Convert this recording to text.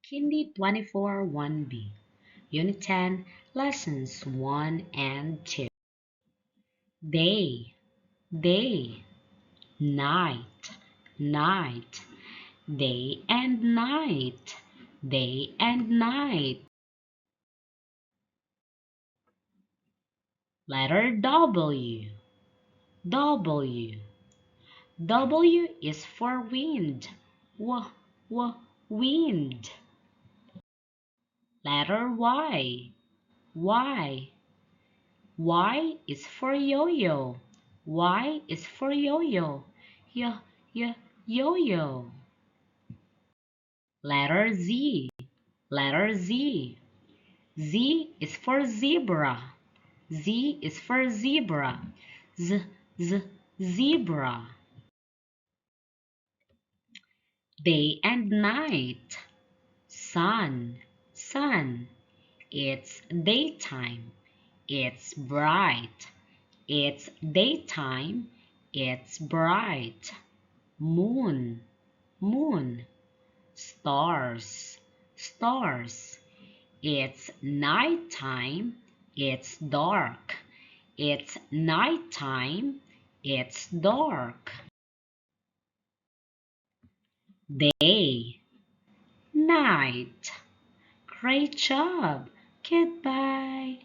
Kindi 24 1B, Unit 10, Lessons 1 and 2. Day, day, night, night, day and night, day and night. Letter W, W. W is for wind, wind. Letter Y, Y. Y is for yo-yo. Y is for yo-yo. Yo-yo. Letter Z. Letter Z. Z is for zebra. Z is for zebra. Zebra. Day and night. Sun. Sun. It's daytime. It's bright. It's daytime. It's bright. Moon. Moon. Stars. Stars. It's nighttime. It's dark. It's nighttime. It's dark. Day. Night. Great job. Goodbye.